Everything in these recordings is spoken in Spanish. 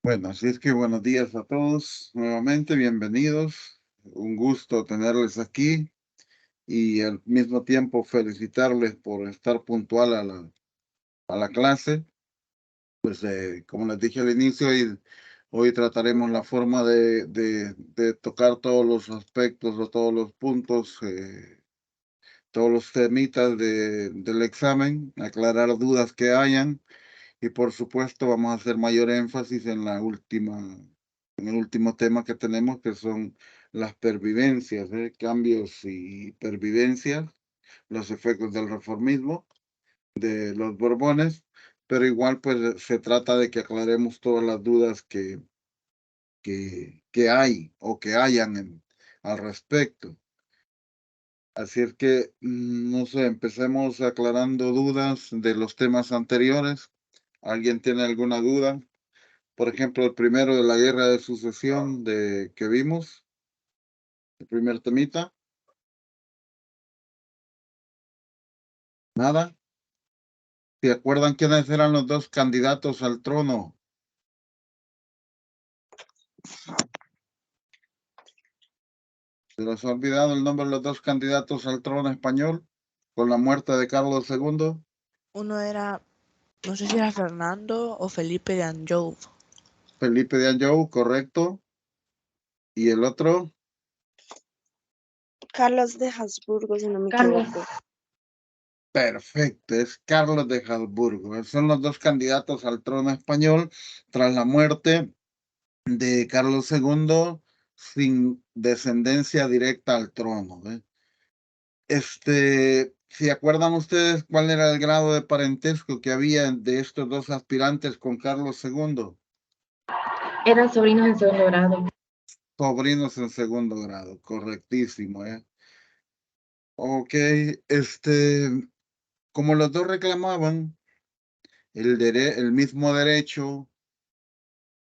Bueno, así es que buenos días a todos, nuevamente bienvenidos. Un gusto tenerles aquí y al mismo tiempo felicitarles por estar puntual a la clase. Pues como les dije al inicio, hoy trataremos la forma de tocar todos los aspectos o todos los puntos, todos los temitas del examen, aclarar dudas que hayan. Y por supuesto vamos a hacer mayor énfasis en el último tema que tenemos, que son las pervivencias, cambios y pervivencias, los efectos del reformismo, de los Borbones, pero igual pues se trata de que aclaremos todas las dudas que hay o que hayan al respecto. Así es que, no sé, empecemos aclarando dudas de los temas anteriores. ¿Alguien tiene alguna duda? Por ejemplo, el primero de la guerra de sucesión que vimos, el primer temita, nada. ¿Se acuerdan quiénes eran los dos candidatos al trono? ¿Se les ha olvidado el nombre de los dos candidatos al trono español con la muerte de Carlos II? Uno era, no sé si era Fernando o Felipe de Anjou. Felipe de Anjou, correcto. ¿Y el otro? Carlos de Habsburgo, si no me Carlos. equivoco. Perfecto, es Carlos de Habsburgo. Son los dos candidatos al trono español tras la muerte de Carlos II sin descendencia directa al trono. ¿Se acuerdan ustedes cuál era el grado de parentesco que había de estos dos aspirantes con Carlos II? Eran sobrinos en segundo grado. Sobrinos en segundo grado, correctísimo, ¿eh? Ok, como los dos reclamaban el mismo derecho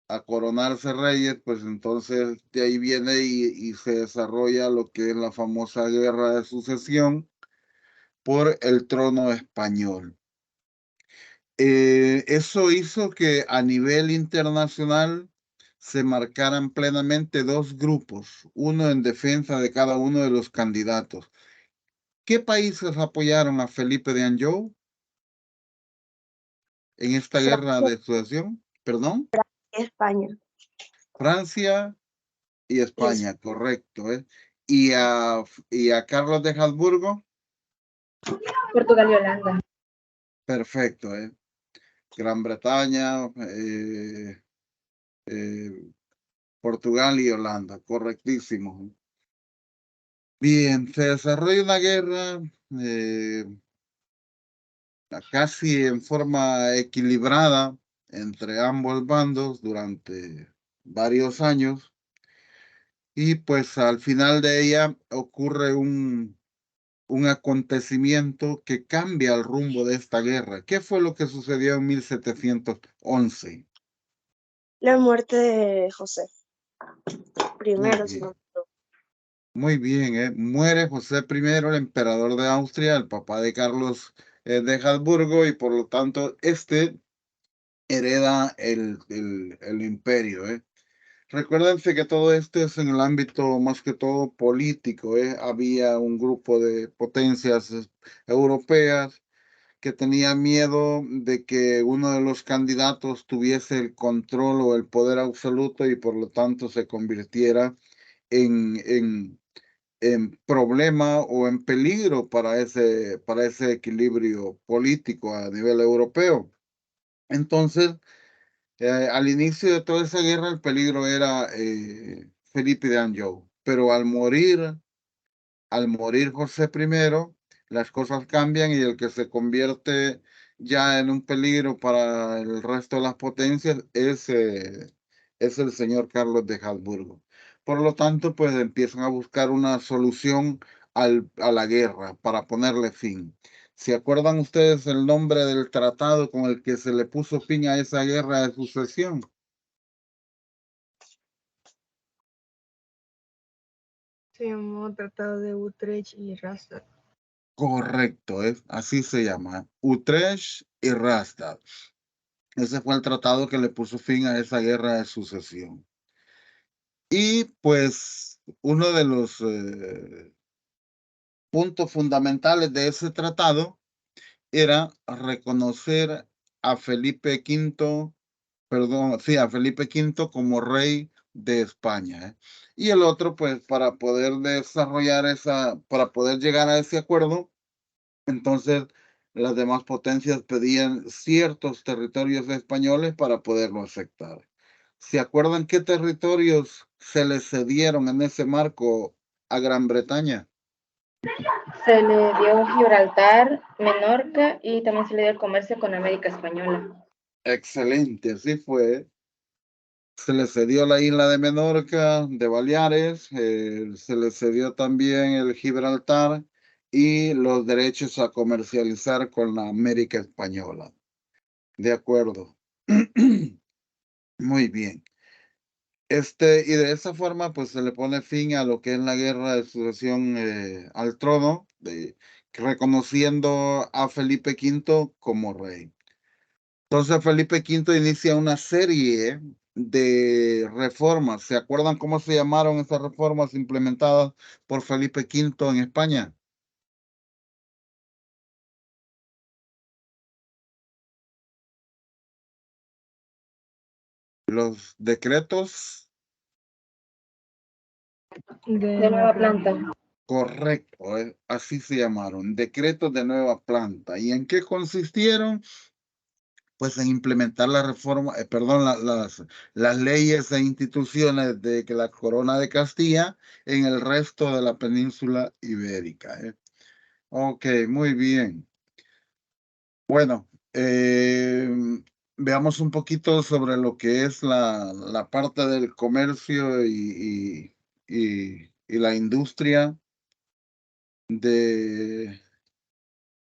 a coronarse reyes, pues entonces de ahí viene y se desarrolla lo que es la famosa guerra de sucesión por el trono español. Eso hizo que a nivel internacional se marcaran plenamente dos grupos, uno en defensa de cada uno de los candidatos. ¿Qué países apoyaron a Felipe de Anjou en esta guerra de sucesión? ¿Perdón? España. Francia y España, correcto, ¿eh? ¿Y a Carlos de Habsburgo? Portugal y Holanda. Perfecto, ¿eh? Gran Bretaña, Portugal y Holanda, correctísimo. Bien, se desarrolla una guerra casi en forma equilibrada entre ambos bandos durante varios años y pues al final de ella ocurre un acontecimiento que cambia el rumbo de esta guerra. ¿Qué fue lo que sucedió en 1711? La muerte de José. Muy Primero, si no bien. me equivoco. Muy bien, ¿eh? Muere José I, el emperador de Austria, el papá de Carlos de Habsburgo, y por lo tanto hereda el imperio, ¿eh? Recuérdense que todo esto es en el ámbito más que todo político, ¿eh? Había un grupo de potencias europeas que tenían miedo de que uno de los candidatos tuviese el control o el poder absoluto y por lo tanto se convirtiera en problema o en peligro para ese equilibrio político a nivel europeo. Entonces, al inicio de toda esa guerra, el peligro era Felipe de Anjou, pero al morir José I, las cosas cambian y el que se convierte ya en un peligro para el resto de las potencias es el señor Carlos de Habsburgo. Por lo tanto, pues empiezan a buscar una solución a la guerra para ponerle fin. ¿Se acuerdan ustedes el nombre del tratado con el que se le puso fin a esa guerra de sucesión? Se llamó Tratado de Utrecht y Rastatt. Correcto, así se llama, Utrecht y Rastatt. Ese fue el tratado que le puso fin a esa guerra de sucesión. Y pues uno de los puntos fundamentales de ese tratado era reconocer a Felipe V, perdón, sí, a Felipe V como rey de España, ¿eh? Y el otro, pues, para poder desarrollar para poder llegar a ese acuerdo, entonces las demás potencias pedían ciertos territorios españoles para poderlo aceptar. ¿Se acuerdan qué territorios se le cedieron en ese marco a Gran Bretaña? Se le dio Gibraltar, Menorca y también se le dio el comercio con América Española. Excelente, así fue. Se le cedió la isla de Menorca, de Baleares, se le cedió también el Gibraltar y los derechos a comercializar con la América Española. De acuerdo. Muy bien. Y de esa forma, pues se le pone fin a lo que es la guerra de sucesión al trono, reconociendo a Felipe V como rey. Entonces Felipe V inicia una serie de reformas. ¿Se acuerdan cómo se llamaron esas reformas implementadas por Felipe V en España? Los decretos, De nueva planta. correcto, así se llamaron, decretos de nueva planta. ¿Y en qué consistieron? Pues en implementar la reforma, perdón, las leyes e instituciones de que la Corona de Castilla en el resto de la península ibérica. Ok, muy bien. Bueno, veamos un poquito sobre lo que es la parte del comercio y la industria de,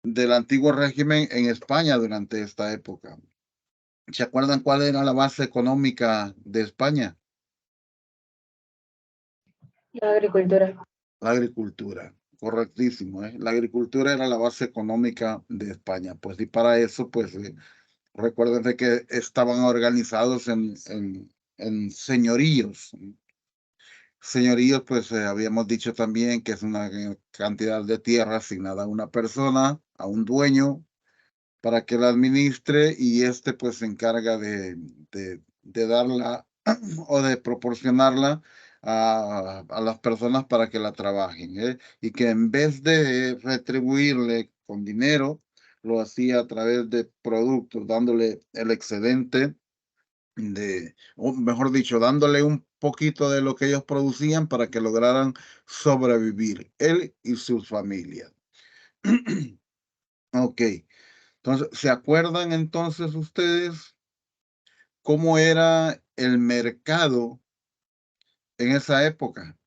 del antiguo régimen en España durante esta época. ¿Se acuerdan cuál era la base económica de España? La agricultura. La agricultura, correctísimo, ¿eh? La agricultura era la base económica de España. Pues y para eso, pues recuerden de que estaban organizados en señoríos. Señoríos, pues habíamos dicho también que es una cantidad de tierra asignada a una persona, a un dueño, para que la administre y este pues se encarga de darla o de proporcionarla a las personas para que la trabajen, ¿eh? Y que en vez de retribuirle con dinero, lo hacía a través de productos, dándole el excedente o mejor dicho, dándole un poquito de lo que ellos producían para que lograran sobrevivir, él y sus familias. Ok. Entonces, ¿se acuerdan entonces ustedes cómo era el mercado en esa época?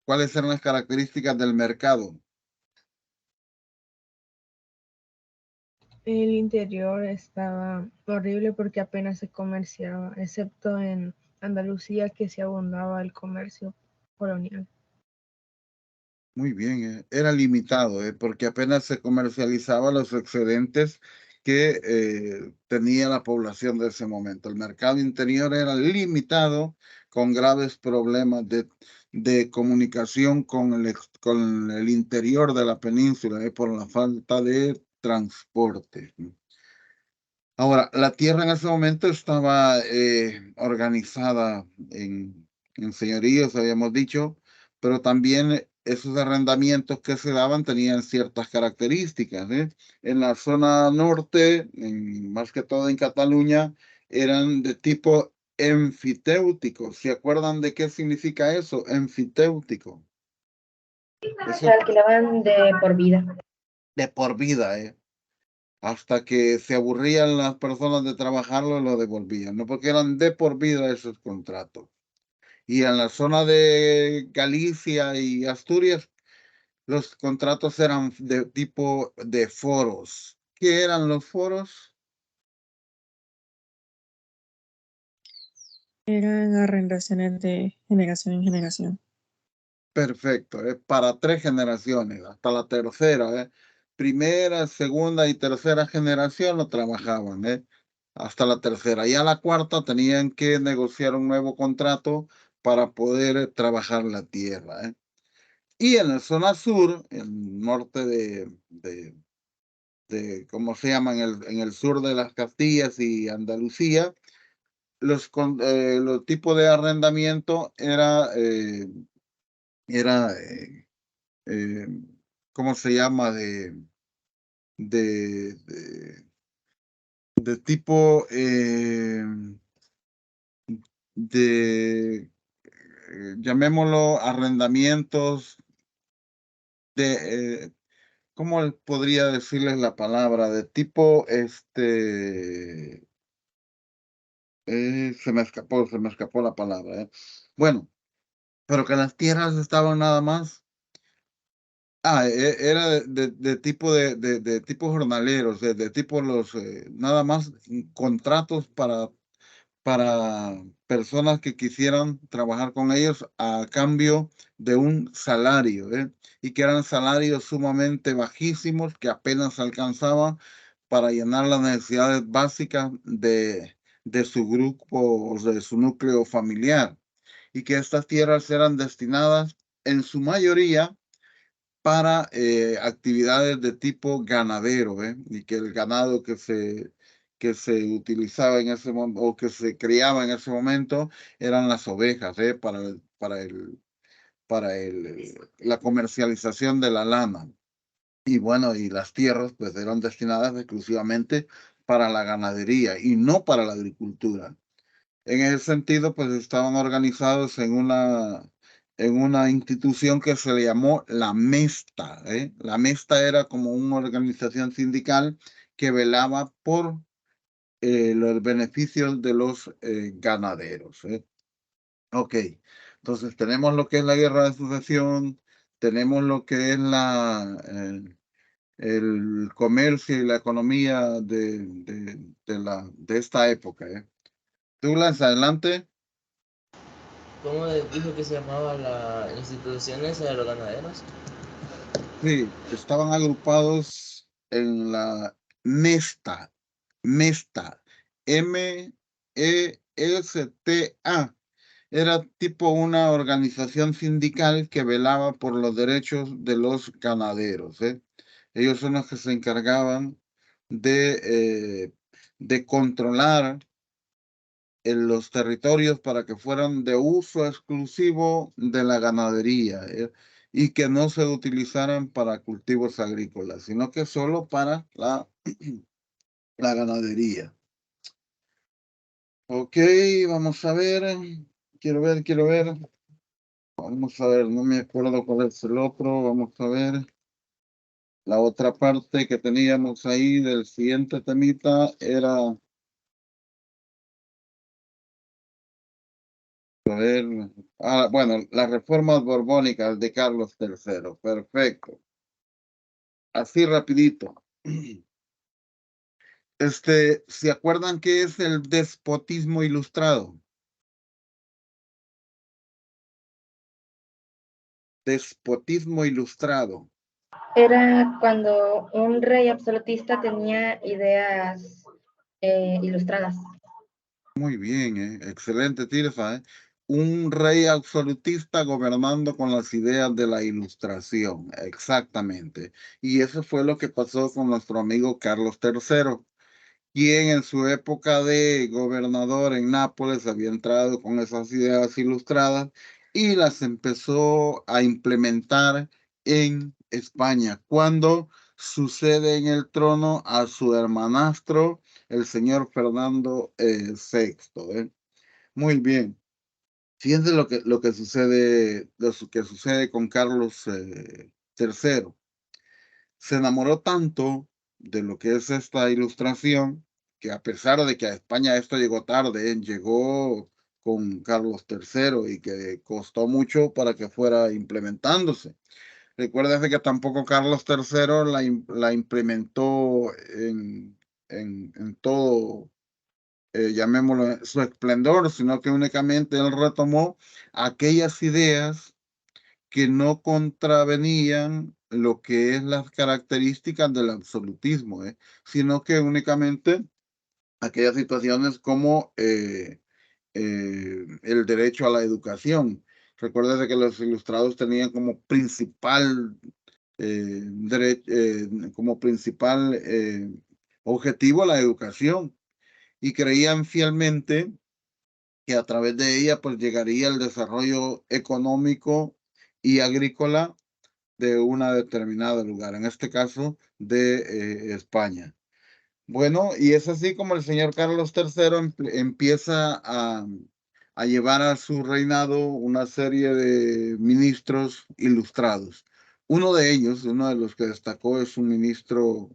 ¿Cuáles eran las características del mercado? El interior estaba horrible porque apenas se comerciaba, excepto en Andalucía que se abundaba el comercio colonial. Muy bien, era limitado, porque apenas se comercializaban los excedentes que tenía la población de ese momento. El mercado interior era limitado con graves problemas de comunicación con el interior de la península, por la falta de transporte. Ahora, la tierra en ese momento estaba organizada en señoríos, habíamos dicho, pero también esos arrendamientos que se daban tenían ciertas características, ¿eh? En la zona norte, más que todo en Cataluña, eran de tipo enfiteutíco. ¿Se acuerdan de qué significa eso? Enfiteutíco. Se Eso alquilaban de por vida. de por vida, ¿eh? Hasta que se aburrían las personas de trabajarlo, lo devolvían, ¿no? Porque eran de por vida esos contratos. Y en la zona de Galicia y Asturias, los contratos eran de tipo de foros. ¿Qué eran los foros? Eran arrendaciones de generación en generación. Perfecto, para 3 generaciones, hasta la tercera, Primera, segunda y tercera generación lo trabajaban, hasta la tercera. Ya la cuarta tenían que negociar un nuevo contrato para poder trabajar la tierra. Y en la zona sur, el norte ¿cómo se llama? En el sur de las Castillas y Andalucía, los tipos de arrendamiento era eh, ¿cómo se llama? De, de, de tipo llamémoslo arrendamientos de, ¿cómo podría decirles la palabra? De tipo, se me escapó la palabra. Bueno, pero que las tierras estaban nada más. Era de tipo de tipo jornaleros, de tipo nada más contratos para personas que quisieran trabajar con ellos a cambio de un salario, y que eran salarios sumamente bajísimos que apenas alcanzaban para llenar las necesidades básicas de su grupo o de su núcleo familiar, y que estas tierras eran destinadas en su mayoría para actividades de tipo ganadero, y que el ganado que se utilizaba en ese momento o que se criaba en ese momento eran las ovejas, la comercialización de la lana. Y bueno, y las tierras pues eran destinadas exclusivamente para la ganadería y no para la agricultura. En ese sentido, pues estaban organizados en una institución que se le llamó la Mesta. La Mesta era como una organización sindical que velaba por los beneficios de los ganaderos. Ok, entonces tenemos lo que es la guerra de sucesión, tenemos lo que es el comercio y la economía de esta época. Douglas, adelante. ¿Cómo dijo que se llamaba la institución esa de los ganaderos? Sí, estaban agrupados en la Mesta, MESTA. Era tipo una organización sindical que velaba por los derechos de los ganaderos. Ellos son los que se encargaban de controlar en los territorios para que fueran de uso exclusivo de la ganadería, y que no se utilizaran para cultivos agrícolas, sino que solo para la ganadería. Ok, vamos a ver. Quiero ver. Vamos a ver, no me acuerdo cuál es el otro. Vamos a ver. La otra parte que teníamos ahí del siguiente temita era, a ver, bueno, las reformas borbónicas de Carlos III. Perfecto. Así rapidito. ¿Se acuerdan qué es el despotismo ilustrado? Despotismo ilustrado. Era cuando un rey absolutista tenía ideas ilustradas. Muy bien, excelente, Tirsa. Un rey absolutista gobernando con las ideas de la ilustración, exactamente. Y eso fue lo que pasó con nuestro amigo Carlos III, quien en su época de gobernador en Nápoles había entrado con esas ideas ilustradas y las empezó a implementar en España, cuando sucede en el trono a su hermanastro, el señor Fernando VI. Muy bien. Fíjense lo que sucede con Carlos III. Se enamoró tanto de lo que es esta ilustración, que a pesar de que a España esto llegó tarde, llegó con Carlos III y que costó mucho para que fuera implementándose. Recuérdese que tampoco Carlos III la implementó en todo, llamémoslo, su esplendor, sino que únicamente él retomó aquellas ideas que no contravenían lo que es las características del absolutismo, sino que únicamente aquellas situaciones como el derecho a la educación. Recuérdese que los ilustrados tenían como principal objetivo la educación, y creían fielmente que a través de ella pues llegaría el desarrollo económico y agrícola de una determinada lugar, en este caso de España. Bueno, y es así como el señor Carlos III empieza a llevar a su reinado una serie de ministros ilustrados. Uno de ellos, uno de los que destacó, es un ministro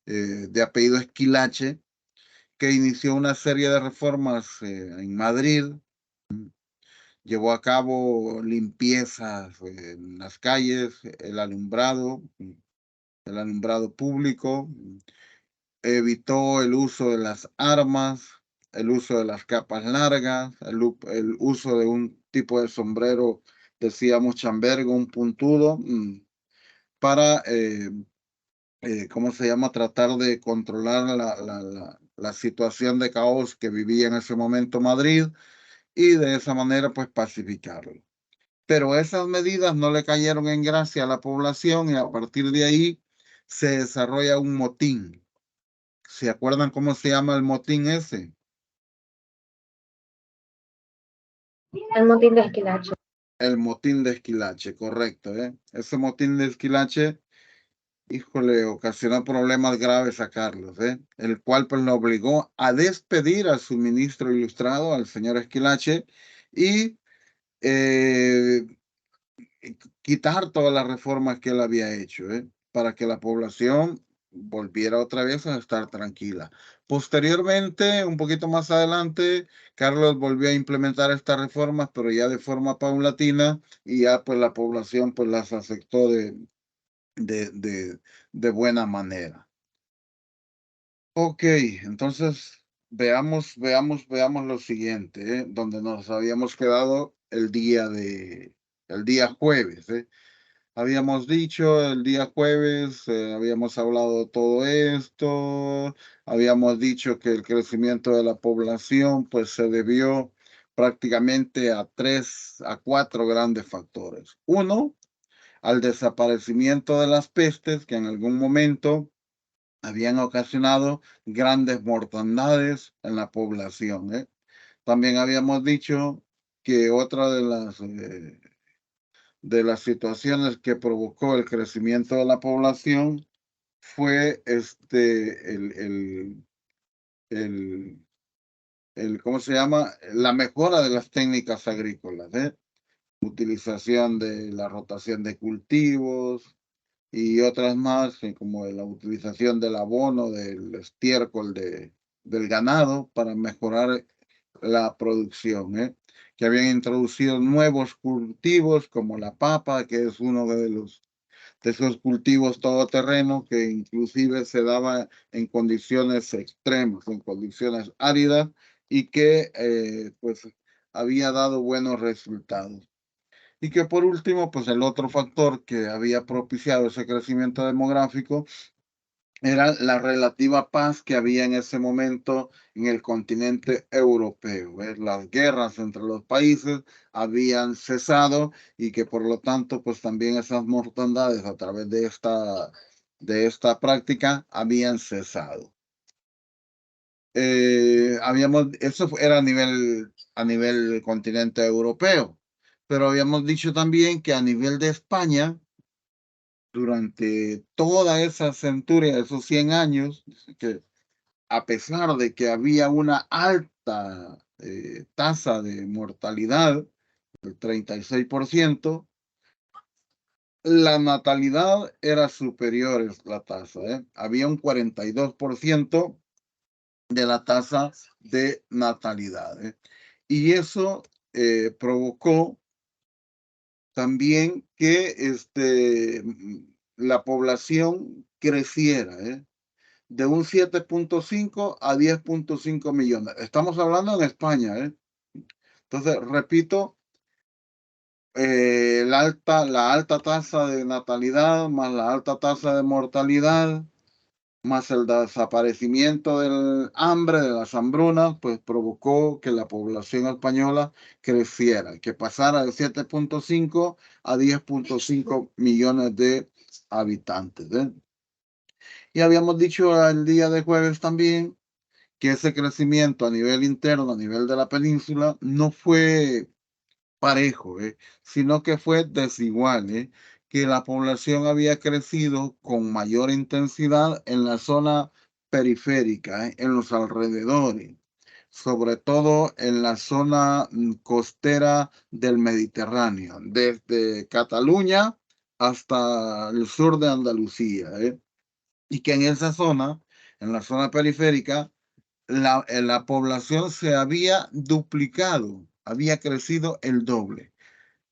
de apellido Esquilache, que inició una serie de reformas en Madrid. Llevó a cabo limpiezas en las calles, el alumbrado público, evitó el uso de las armas, el uso de las capas largas, el uso de un tipo de sombrero, decíamos chambergo, un puntudo, para, ¿cómo se llama?, tratar de controlar la situación de caos que vivía en ese momento Madrid, y de esa manera pues pacificarlo. Pero esas medidas no le cayeron en gracia a la población, y a partir de ahí se desarrolla un motín. ¿Se acuerdan cómo se llama el motín ese? El motín de Esquilache. El motín de Esquilache, correcto. Ese motín de Esquilache, híjole, ocasionó problemas graves a Carlos, el cual pues lo obligó a despedir a su ministro ilustrado, al señor Esquilache, y quitar todas las reformas que él había hecho, para que la población volviera otra vez a estar tranquila. Posteriormente, un poquito más adelante, Carlos volvió a implementar estas reformas, pero ya de forma paulatina, y ya pues la población pues las aceptó de buena manera. Ok, entonces veamos lo siguiente, donde nos habíamos quedado el día jueves. Habíamos dicho el día jueves, habíamos hablado de todo esto, habíamos dicho que el crecimiento de la población pues se debió prácticamente a 4 grandes factores. Uno, al desaparecimiento de las pestes que en algún momento habían ocasionado grandes mortandades en la población. También habíamos dicho que otra de las situaciones que provocó el crecimiento de la población fue ¿cómo se llama? La mejora de las técnicas agrícolas, utilización de la rotación de cultivos y otras más, como la utilización del abono, del estiércol del ganado para mejorar la producción, que habían introducido nuevos cultivos como la papa, que es uno de esos cultivos todoterreno que inclusive se daba en condiciones extremas, en condiciones áridas, y que pues había dado buenos resultados. Y que por último, pues el otro factor que había propiciado ese crecimiento demográfico era la relativa paz que había en ese momento en el continente europeo. Las guerras entre los países habían cesado, y que por lo tanto, pues también esas mortandades a través de esta práctica habían cesado. Eso era a nivel continente europeo, pero habíamos dicho también que a nivel de España, durante toda esa centuria, esos 100 años, que a pesar de que había una alta tasa de mortalidad, del 36%, la natalidad era superior a la tasa. Había un 42% de la tasa de natalidad. Y eso provocó también que la población creciera, de un 7.5 a 10.5 millones. Estamos hablando en España. Entonces, repito, la alta tasa de natalidad más la alta tasa de mortalidad más el desaparecimiento del hambre, de las hambrunas, pues provocó que la población española creciera, que pasara de 7.5 a 10.5 millones de habitantes. Y habíamos dicho el día de jueves también que ese crecimiento a nivel interno, a nivel de la península, no fue parejo, sino que fue desigual, que la población había crecido con mayor intensidad en la zona periférica, en los alrededores, sobre todo en la zona costera del Mediterráneo, desde Cataluña hasta el sur de Andalucía, y que en la zona periférica, la población se había duplicado, había crecido el doble,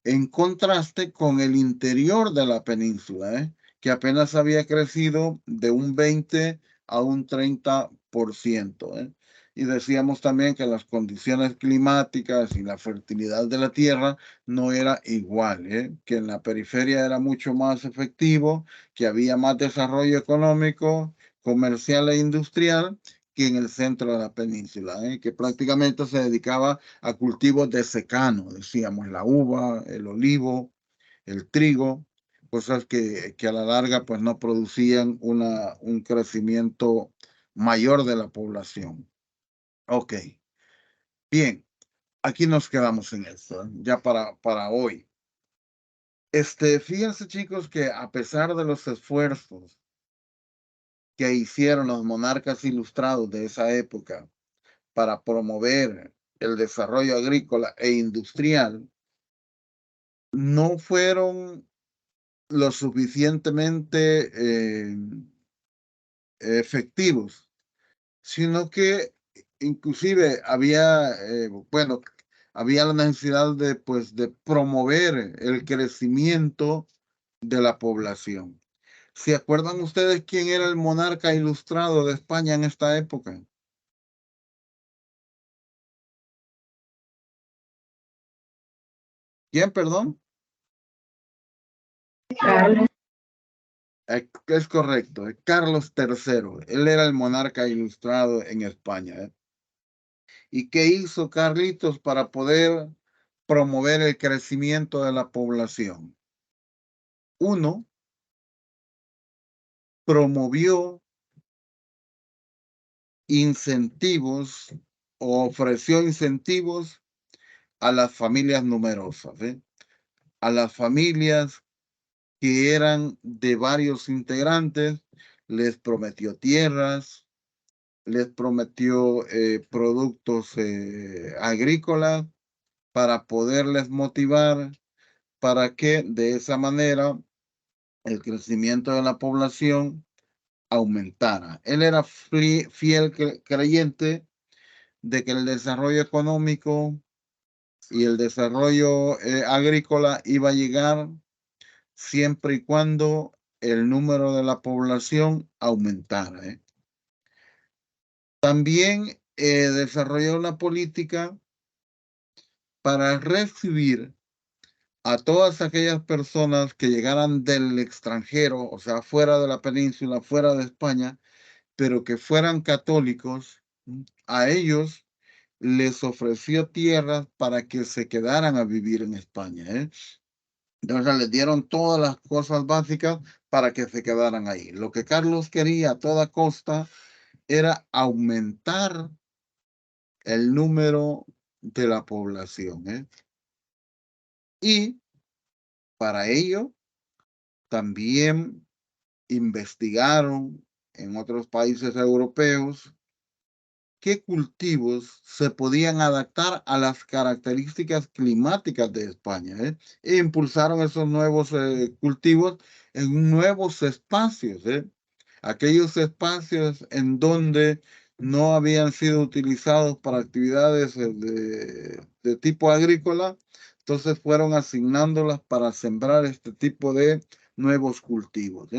en contraste con el interior de la península, que apenas había crecido de un 20 a un 30%. Y decíamos también que las condiciones climáticas y la fertilidad de la tierra no era igual, que en la periferia era mucho más efectivo, que había más desarrollo económico, comercial e industrial que en el centro de la península, que prácticamente se dedicaba a cultivos de secano, decíamos, la uva, el olivo, el trigo, cosas que a la larga pues no producían un crecimiento mayor de la población. Ok, bien, aquí nos quedamos en esto, ya para hoy. Fíjense, chicos, que a pesar de los esfuerzos que hicieron los monarcas ilustrados de esa época para promover el desarrollo agrícola e industrial, no fueron lo suficientemente efectivos, sino que inclusive había la necesidad de promover el crecimiento de la población. ¿Se acuerdan ustedes quién era el monarca ilustrado de España en esta época? ¿Quién, perdón? Carlos. Es correcto, Carlos III. Él era el monarca ilustrado en España. ¿Y qué hizo Carlitos para poder promover el crecimiento de la población? Uno, promovió incentivos o ofreció incentivos a las familias numerosas, a las familias que eran de varios integrantes, les prometió tierras, les prometió productos agrícolas para poderles motivar para que de esa manera el crecimiento de la población aumentara. Él era fiel creyente de que el desarrollo económico y el desarrollo agrícola iba a llegar siempre y cuando el número de la población aumentara. También desarrolló una política para recibir a todas aquellas personas que llegaran del extranjero, o sea, fuera de la península, fuera de España, pero que fueran católicos. A ellos les ofreció tierras para que se quedaran a vivir en España. Entonces les dieron todas las cosas básicas para que se quedaran ahí. Lo que Carlos quería a toda costa era aumentar el número de la población. Y para ello también investigaron en otros países europeos qué cultivos se podían adaptar a las características climáticas de España, e impulsaron esos nuevos cultivos en nuevos espacios, aquellos espacios en donde no habían sido utilizados para actividades de tipo agrícola, entonces fueron asignándolas para sembrar este tipo de nuevos cultivos.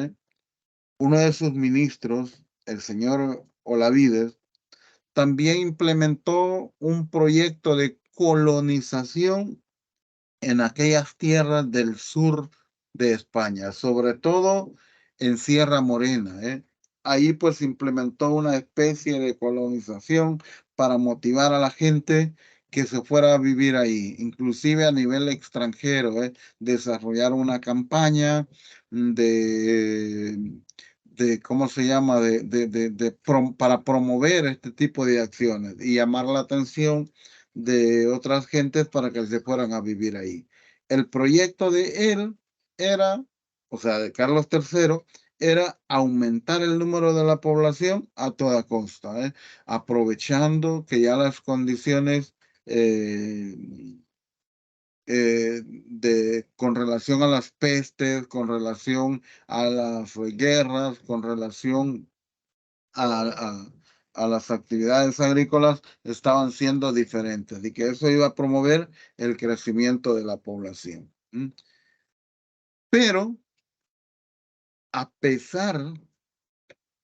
Uno de sus ministros, el señor Olavides, también implementó un proyecto de colonización en aquellas tierras del sur de España, sobre todo en Sierra Morena, ahí pues implementó una especie de colonización para motivar a la gente que se fuera a vivir ahí, inclusive a nivel extranjero, desarrollar una campaña ¿cómo se llama? Para promover este tipo de acciones y llamar la atención de otras gentes para que se fueran a vivir ahí. El proyecto de él era, o sea, de Carlos III, era aumentar el número de la población a toda costa, aprovechando que ya las condiciones con relación a las pestes, con relación a las guerras, con relación a las actividades agrícolas estaban siendo diferentes y que eso iba a promover el crecimiento de la población. Pero a pesar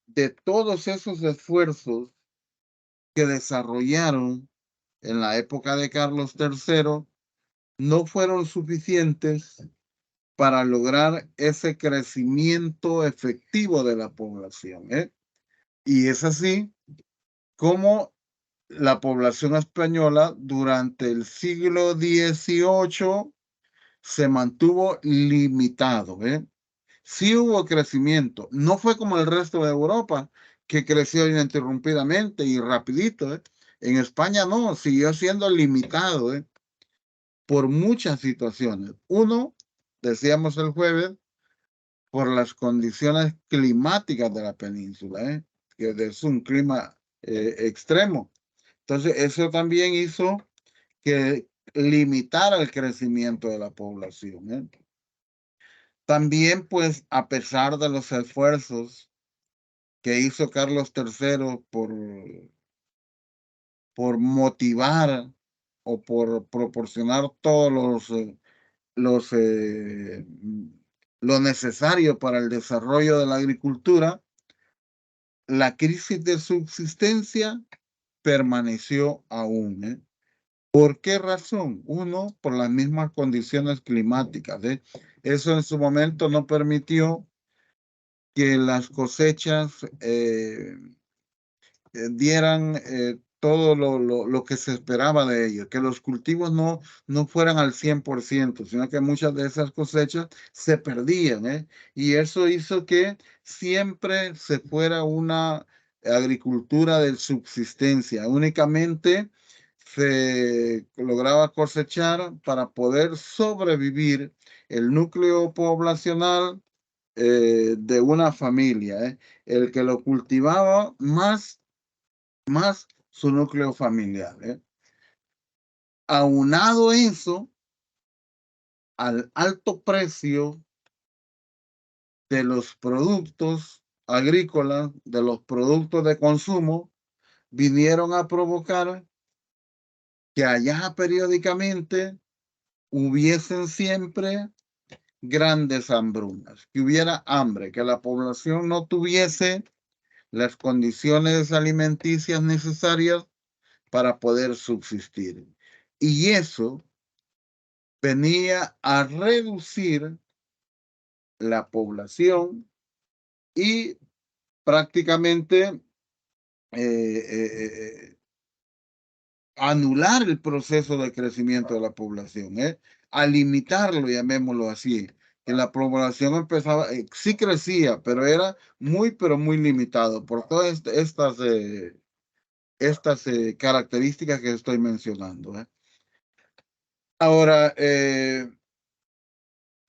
de todos esos esfuerzos que desarrollaron en la época de Carlos III, no fueron suficientes para lograr ese crecimiento efectivo de la población. Y es así como la población española durante el siglo XVIII se mantuvo limitado. Sí hubo crecimiento, no fue como el resto de Europa, que creció ininterrumpidamente y rapidito. En España no, siguió siendo limitado por muchas situaciones. Uno, decíamos el jueves, por las condiciones climáticas de la península, que es un clima extremo. Entonces, eso también hizo que limitara el crecimiento de la población. También, pues, a pesar de los esfuerzos que hizo Carlos III por motivar o por proporcionar todos lo necesario para el desarrollo de la agricultura, la crisis de subsistencia permaneció aún. ¿Por qué razón? Uno, por las mismas condiciones climáticas. Eso en su momento no permitió que las cosechas dieran todo lo que se esperaba de ellos, que los cultivos no fueran al 100%, sino que muchas de esas cosechas se perdían. Y eso hizo que siempre se fuera una agricultura de subsistencia. Únicamente se lograba cosechar para poder sobrevivir el núcleo poblacional de una familia. El que lo cultivaba más su núcleo familiar. Aunado eso al alto precio de los productos agrícolas, de los productos de consumo, vinieron a provocar que allá periódicamente hubiesen siempre grandes hambrunas, que hubiera hambre, que la población no tuviese las condiciones alimenticias necesarias para poder subsistir. Y eso venía a reducir la población y prácticamente anular el proceso de crecimiento de la población, a limitarlo, llamémoslo así, que la población empezaba, sí crecía, pero era pero muy limitado por todas estas características que estoy mencionando. Ahora,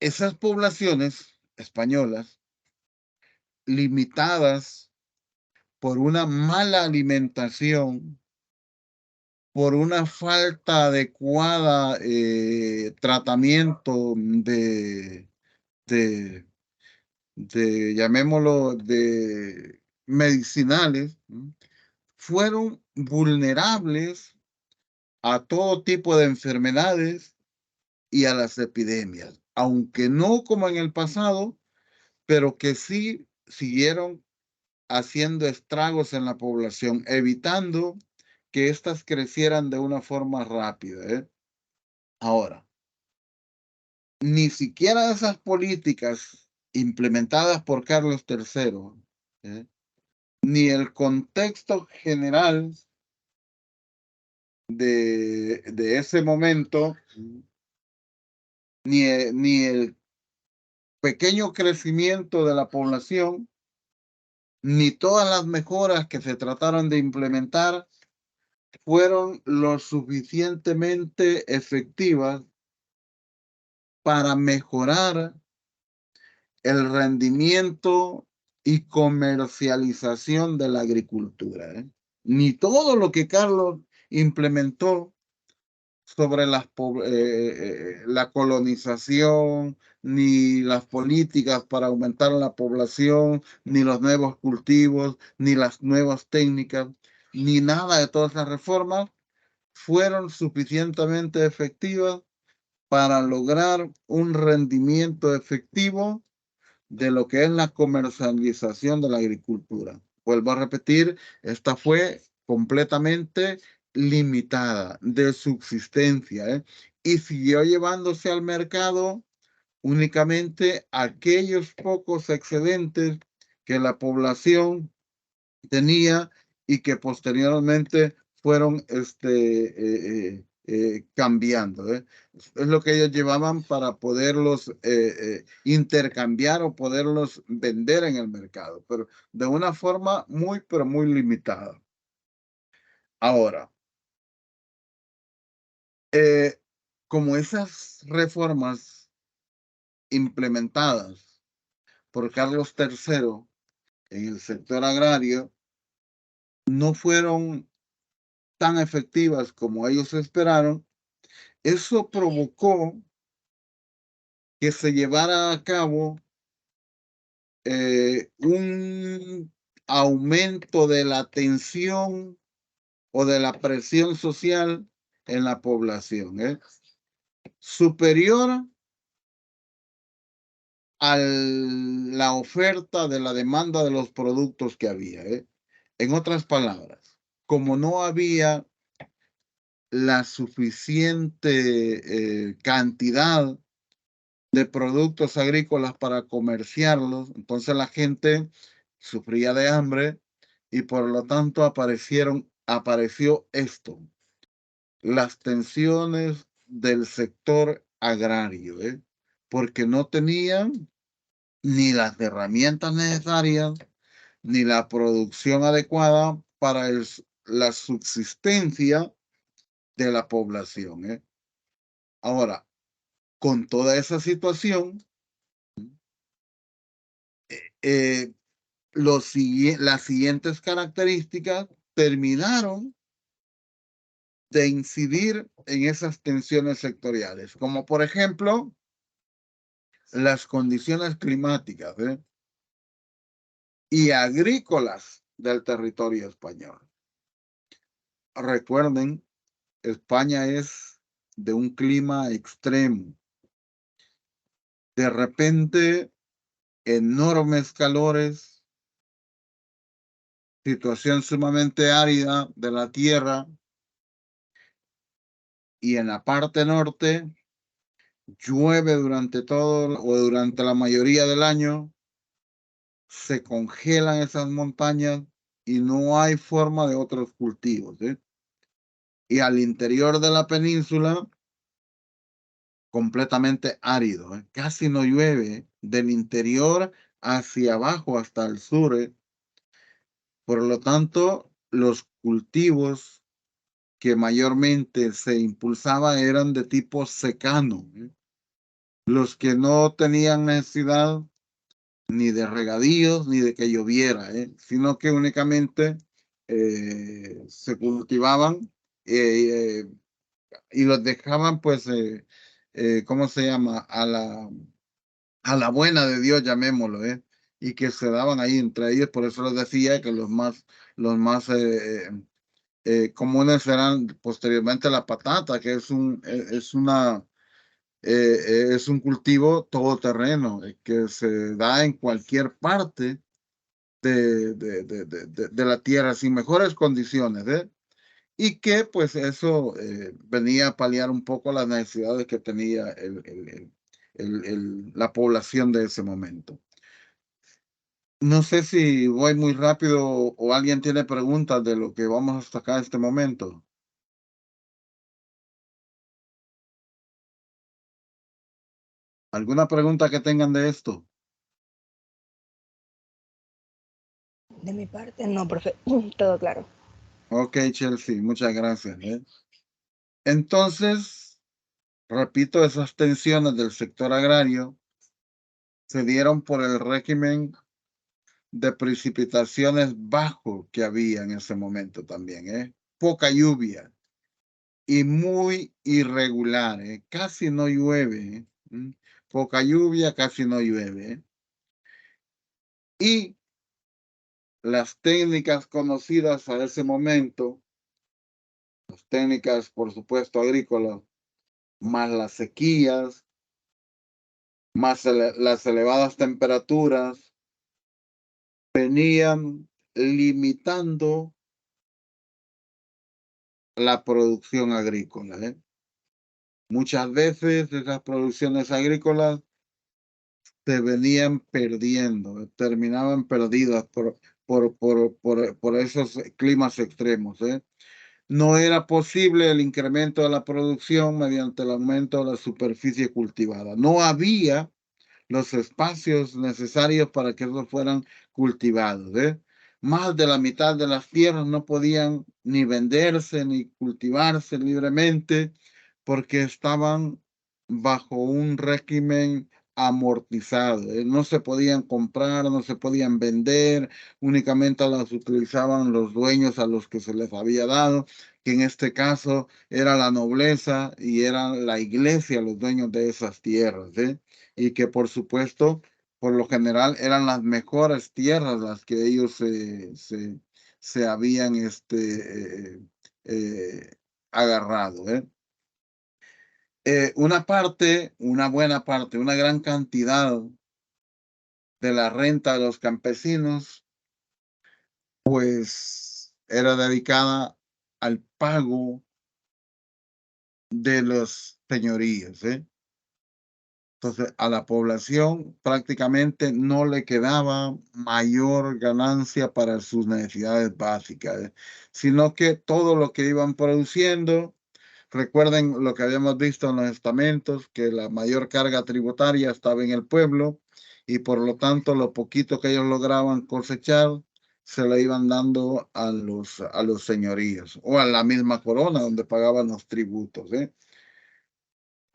esas poblaciones españolas limitadas por una mala alimentación, por una falta adecuada tratamiento de, llamémoslo, de medicinales, fueron vulnerables a todo tipo de enfermedades y a las epidemias, aunque no como en el pasado, pero que sí siguieron haciendo estragos en la población, evitando que éstas crecieran de una forma rápida. Ahora, ni siquiera esas políticas implementadas por Carlos III ni el contexto general de ese momento, ni el pequeño crecimiento de la población, ni todas las mejoras que se trataron de implementar fueron lo suficientemente efectivas para mejorar el rendimiento y comercialización de la agricultura, ¿eh? Ni todo lo que Carlos implementó sobre la colonización, ni las políticas para aumentar la población, ni los nuevos cultivos, ni las nuevas técnicas, ni nada de todas esas reformas fueron suficientemente efectivas para lograr un rendimiento efectivo de lo que es la comercialización de la agricultura. Vuelvo a repetir, esta fue completamente limitada de subsistencia, ¿eh? Y siguió llevándose al mercado únicamente aquellos pocos excedentes que la población tenía y que posteriormente fueron cambiando, ¿eh? Es lo que ellos llevaban para poderlos intercambiar o poderlos vender en el mercado, pero de una forma muy, pero muy limitada. Ahora, como esas reformas implementadas por Carlos III en el sector agrario no fueron tan efectivas como ellos esperaron, eso provocó que se llevara a cabo un aumento de la tensión o de la presión social en la población, superior a la oferta de la demanda de los productos que había. En otras palabras, como no había la suficiente cantidad de productos agrícolas para comerciarlos, entonces la gente sufría de hambre y por lo tanto apareció esto, las tensiones del sector agrario, porque no tenían ni las herramientas necesarias ni la producción adecuada para la subsistencia de la población. Ahora, con toda esa situación, las siguientes características terminaron de incidir en esas tensiones sectoriales, como por ejemplo las condiciones climáticas y agrícolas del territorio español. Recuerden, España es de un clima extremo. De repente, enormes calores, situación sumamente árida de la tierra, y en la parte norte llueve durante todo o durante la mayoría del año, se congelan esas montañas y no hay forma de otros cultivos. Y al interior de la península, completamente árido, casi no llueve del interior hacia abajo hasta el sur. Por lo tanto, los cultivos que mayormente se impulsaba eran de tipo secano, los que no tenían necesidad ni de regadíos ni de que lloviera, sino que únicamente se cultivaban y los dejaban, pues, ¿cómo se llama? A la buena de Dios, llamémoslo, y que se daban ahí entre ellos. Por eso les decía que los más comunes eran posteriormente la patata, que es un cultivo todoterreno que se da en cualquier parte de la tierra sin mejores condiciones, y que pues eso venía a paliar un poco las necesidades que tenía la población de ese momento. No sé si voy muy rápido o alguien tiene preguntas de lo que vamos hasta acá en este momento. ¿Alguna pregunta que tengan de esto? De mi parte, no, profe. Todo claro. Ok, Chelsea, muchas gracias. Entonces, repito, esas tensiones del sector agrario se dieron por el régimen de precipitaciones bajo que había en ese momento también. Poca lluvia y muy irregular. Casi no llueve. Poca lluvia, casi no llueve. Y las técnicas conocidas a ese momento, las técnicas, por supuesto, agrícolas, más las sequías, más las elevadas temperaturas, venían limitando la producción agrícola. Muchas veces esas producciones agrícolas se venían perdiendo, terminaban perdidas por esos climas extremos. No era posible el incremento de la producción mediante el aumento de la superficie cultivada. No había los espacios necesarios para que esos fueran cultivados. Más de la mitad de las tierras no podían ni venderse ni cultivarse libremente porque estaban bajo un régimen amortizado. No se podían comprar, no se podían vender, únicamente las utilizaban los dueños a los que se les había dado, que en este caso era la nobleza y era la iglesia los dueños de esas tierras. Y que por supuesto, por lo general eran las mejores tierras las que ellos se habían agarrado. Una buena parte, una gran cantidad de la renta de los campesinos, pues era dedicada al pago de los señoríos. Entonces, a la población prácticamente no le quedaba mayor ganancia para sus necesidades básicas, sino que todo lo que iban produciendo, recuerden lo que habíamos visto en los estamentos, que la mayor carga tributaria estaba en el pueblo y por lo tanto lo poquito que ellos lograban cosechar se le iban dando a los señoríos o a la misma corona donde pagaban los tributos.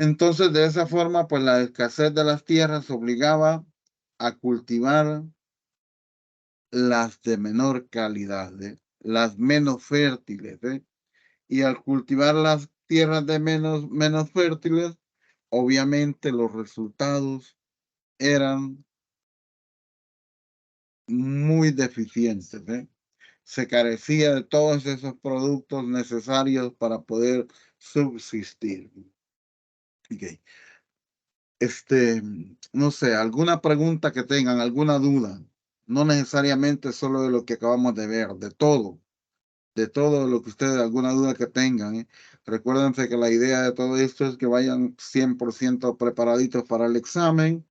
Entonces, de esa forma, pues la escasez de las tierras obligaba a cultivar las de menor calidad, las menos fértiles. Y al cultivar las tierras de menos fértiles, obviamente los resultados eran muy deficientes. Se carecía de todos esos productos necesarios para poder subsistir. Okay. No sé, alguna pregunta que tengan, alguna duda, no necesariamente solo de lo que acabamos de ver, de todo lo que ustedes, alguna duda que tengan. Recuérdense que la idea de todo esto es que vayan 100% preparaditos para el examen.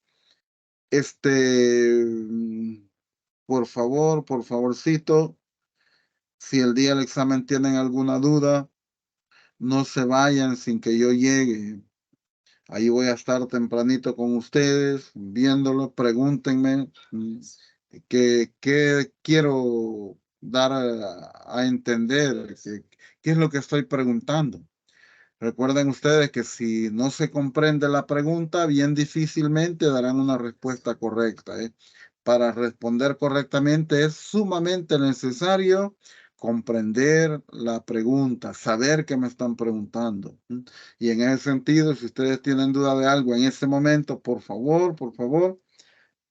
Por favor, por favorcito, si el día del examen tienen alguna duda, no se vayan sin que yo llegue. Ahí voy a estar tempranito con ustedes, viéndolo, pregúntenme qué quiero dar a entender, qué es lo que estoy preguntando. Recuerden ustedes que si no se comprende la pregunta, bien difícilmente darán una respuesta correcta. Para responder correctamente es sumamente necesario comprender la pregunta, saber qué me están preguntando. Y en ese sentido, si ustedes tienen duda de algo en este momento, por favor,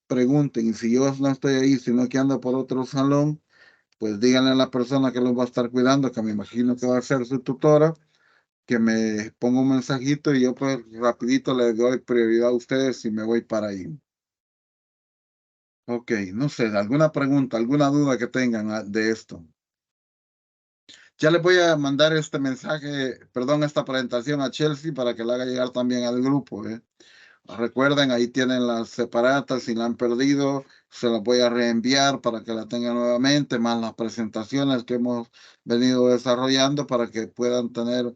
pregunten. Y si yo no estoy ahí, sino que ando por otro salón, pues díganle a la persona que los va a estar cuidando, que me imagino que va a ser su tutora, que me ponga un mensajito y yo pues rapidito les doy prioridad a ustedes y me voy para ahí. Ok, no sé, alguna pregunta, alguna duda que tengan de esto. Ya les voy a mandar este mensaje, perdón, esta presentación a Chelsea para que la haga llegar también al grupo. Recuerden, ahí tienen las separatas, si la han perdido, se las voy a reenviar para que la tengan nuevamente, más las presentaciones que hemos venido desarrollando para que puedan tener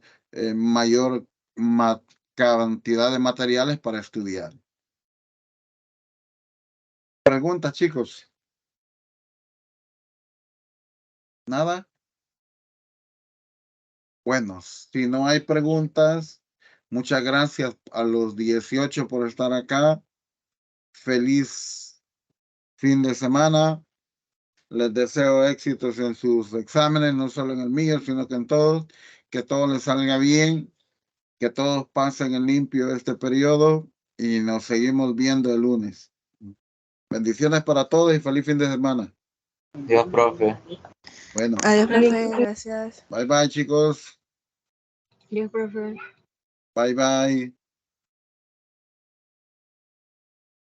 mayor cantidad de materiales para estudiar. ¿Preguntas, chicos? ¿Nada? Bueno, si no hay preguntas, muchas gracias a los 18 por estar acá. Feliz fin de semana. Les deseo éxitos en sus exámenes, no solo en el mío, sino que en todos. Que todo les salga bien, que todos pasen en limpio este periodo y nos seguimos viendo el lunes. Bendiciones para todos y feliz fin de semana. Dios, profe. Bueno, Adiós, profe. Gracias. bye bye, chicos. Dios, profe. Bye bye.